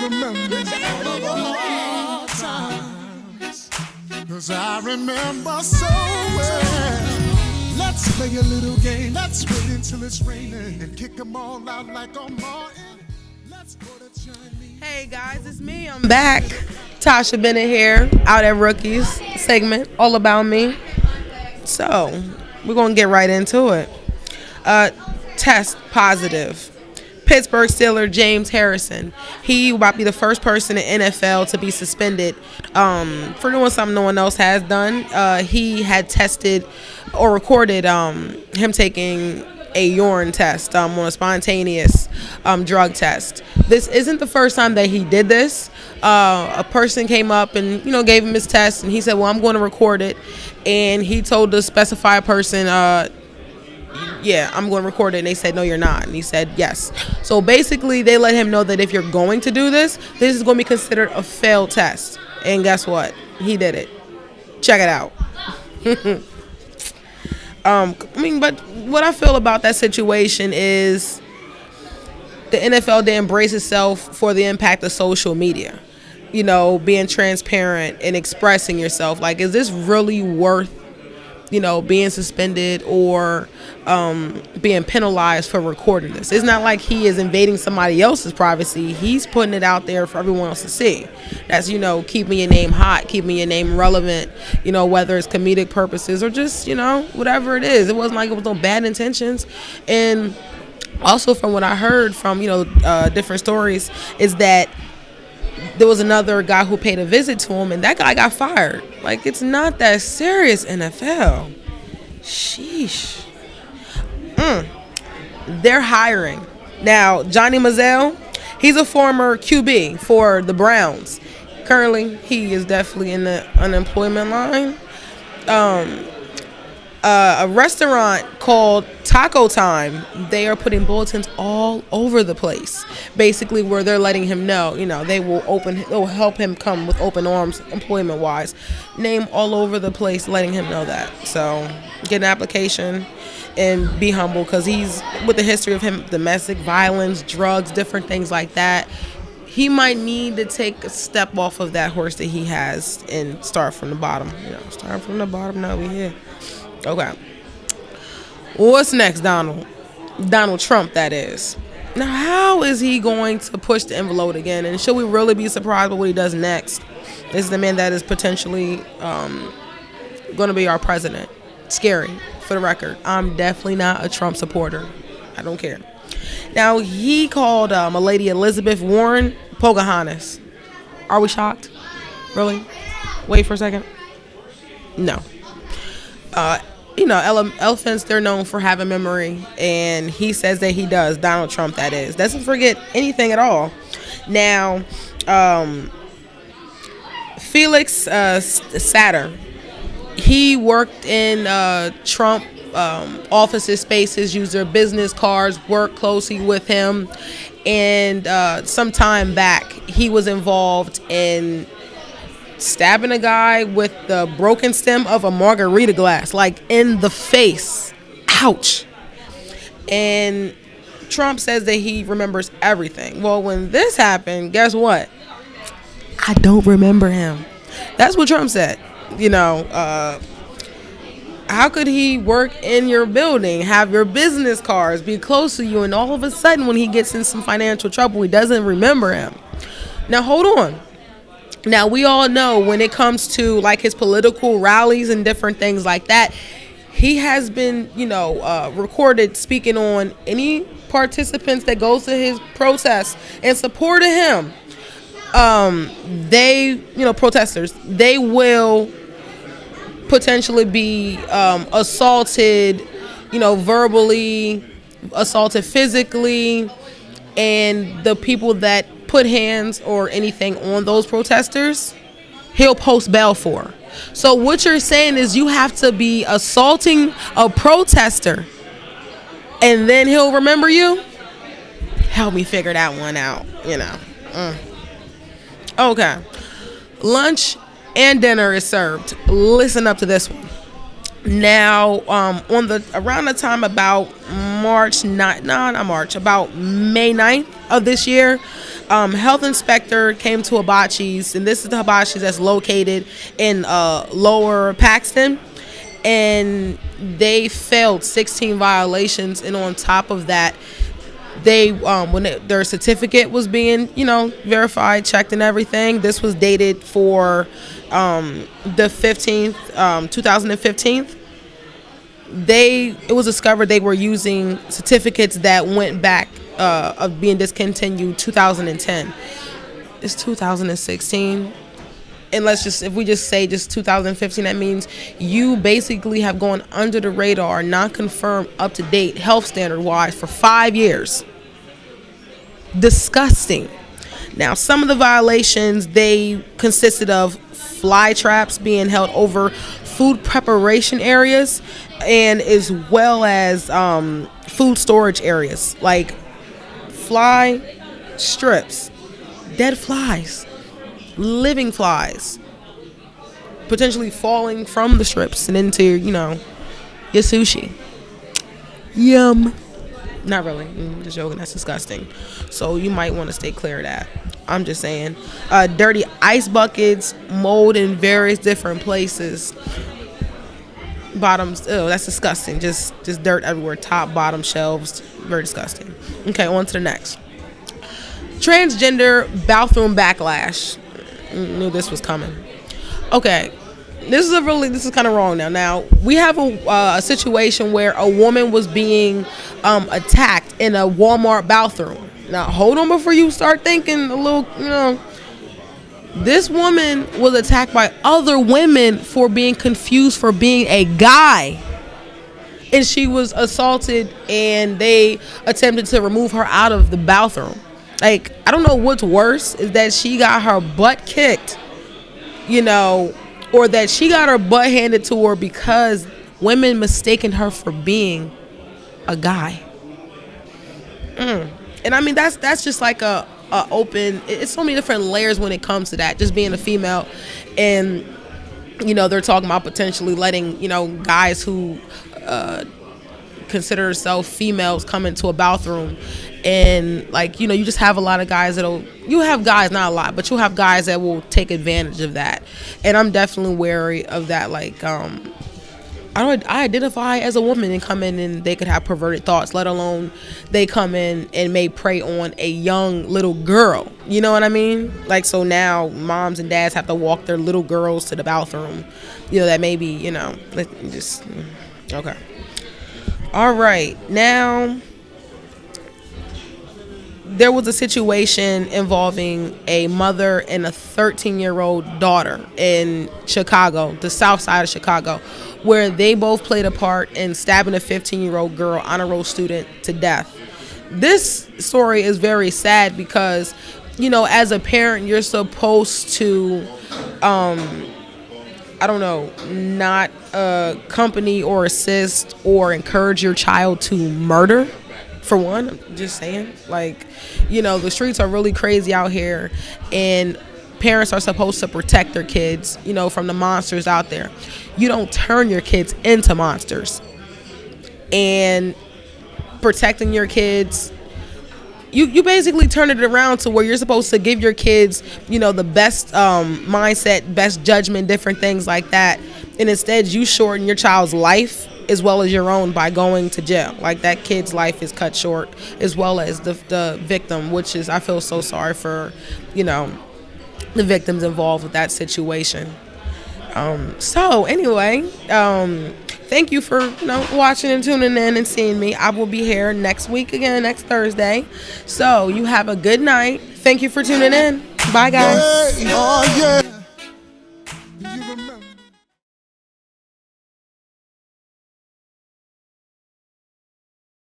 remember all of the hard times, 'cause I remember so well. Let's play a little game. Let's wait until it's raining and kick them all out like a Martin. Let's go to Chinese. Hey guys, it's me. I'm back. Tasha Bennett here, out at Rookies segment, all about me. So, we're going to get right into it. Test positive. Pittsburgh Steeler James Harrison. He will be the first person in NFL to be suspended for doing something no one else has done. He had tested or recorded him taking a urine test on a spontaneous drug test. This isn't the first time that he did this. A person came up and gave him his test, and he said, "Well, I'm going to record it." And he told the specified person, "Yeah, I'm going to record it." And they said, "No, you're not." And he said, "Yes." So basically, they let him know that if you're going to do this, this is going to be considered a failed test. And guess what? He did it. Check it out. But what I feel about that situation is the NFL didn't brace itself for the impact of social media. Being transparent and expressing yourself. Like, is this really worth, being suspended or being penalized for recording this? It's not like he is invading somebody else's privacy. He's putting it out there for everyone else to see. That's, keeping your name hot, keeping your name relevant, whether it's comedic purposes or just, whatever it is. It wasn't like it was no bad intentions. And also from what I heard from, different stories is that there was another guy who paid a visit to him, and that guy got fired. Like, it's not that serious, NFL. Sheesh. They're hiring. Now, Johnny Manziel, he's a former QB for the Browns. Currently, he is definitely in the unemployment line. A restaurant called Taco Time, they are putting bulletins all over the place, basically where they're letting him know, they'll help him come with open arms employment wise. Name all over the place, letting him know that. So get an application and be humble, because he's with the history of him, domestic violence, drugs, different things like that. He might need to take a step off of that horse that he has and start from the bottom. Start from the bottom. Now we here. Okay. What's next, Donald? Donald Trump, that is. Now, how is he going to push the envelope again? And should we really be surprised by what he does next? This is the man that is potentially going to be our president. Scary, for the record. I'm definitely not a Trump supporter. I don't care. Now, he called a lady, Elizabeth Warren, Pocahontas. Are we shocked? Really? Wait for a second. No. Elephants, they're known for having memory, and he says that he does. Donald Trump, that is. Doesn't forget anything at all. Now, Felix Satter, he worked in Trump offices, spaces, used their business cards, worked closely with him, and some time back, he was involved in stabbing a guy with the broken stem of a margarita glass, like in the face. Ouch. And Trump says that he remembers everything. Well, when this happened, guess what? I don't remember him. That's what Trump said. How could he work in your building, have your business cards, be close to you, and all of a sudden when he gets in some financial trouble, he doesn't remember him? Now, hold on. Now, we all know when it comes to like his political rallies and different things like that, he has been, recorded speaking on any participants that goes to his protests in support of him. Protesters, they will potentially be assaulted, verbally, assaulted physically, and the people that put hands or anything on those protesters, he'll post bail for. So what you're saying is you have to be assaulting a protester and then he'll remember you? Help me figure that one out, Okay. Lunch and dinner is served. Listen up to this one. Now, around the time about May 9th of this year, Health inspector came to Hibachi's, and this is the Hibachi's that's located in Lower Paxton, and they failed 16 violations, and on top of that, they their certificate was being verified, checked, and everything. This was dated for the 15th, 2015. It was discovered they were using certificates that went back of being discontinued 2010. It's 2016. And if we just say 2015, that means you basically have gone under the radar, non-confirmed, up-to-date, health standard-wise for 5 years. Disgusting. Now, some of the violations, they consisted of fly traps being held over food preparation areas, and as well as food storage areas, like fly strips, dead flies, living flies, potentially falling from the strips and into your sushi. Yum. Not really. Just joking. That's disgusting. So you might want to stay clear of that. I'm just saying. Dirty ice buckets, mold in various different places. Bottoms. Oh, that's disgusting. Just dirt everywhere. Top, bottom shelves. Very disgusting. Okay, on to the next. Transgender bathroom backlash. Knew this was coming. Okay, this is kind of wrong now. Now we have a situation where a woman was being attacked in a Walmart bathroom. Now hold on before you start thinking a little. This woman was attacked by other women for being confused for being a guy, and she was assaulted, and they attempted to remove her out of the bathroom. Like, I don't know what's worse, is that she got her butt kicked, or that she got her butt handed to her because women mistaken her for being a guy. And I mean, that's just like a open, it's so many different layers when it comes to that, just being a female. And, they're talking about potentially letting, guys who consider themselves females come into a bathroom. And you just have a lot of guys you have guys, not a lot, but you'll have guys that will take advantage of that. And I'm definitely wary of that. I identify as a woman and come in and they could have perverted thoughts, let alone they come in and may prey on a young little girl. You know what I mean? So now moms and dads have to walk their little girls to the bathroom. That may be, okay. All right. Now, there was a situation involving a mother and a 13-year-old daughter in Chicago, the south side of Chicago, where they both played a part in stabbing a 15-year-old girl, honor roll student, to death. This story is very sad because, as a parent, you're supposed to, not accompany or assist or encourage your child to murder. For one, I'm just saying, the streets are really crazy out here, and parents are supposed to protect their kids, from the monsters out there. You don't turn your kids into monsters. And protecting your kids, you basically turn it around to where you're supposed to give your kids, the best mindset, best judgment, different things like that. And instead, you shorten your child's life as well as your own by going to jail. That kid's life is cut short, as well as the victim, which is, I feel so sorry for, the victims involved with that situation. So anyway, thank you for, watching and tuning in and seeing me. I will be here next week again, next Thursday. So you have a good night. Thank you for tuning in. Bye, guys. Yeah, oh, yeah.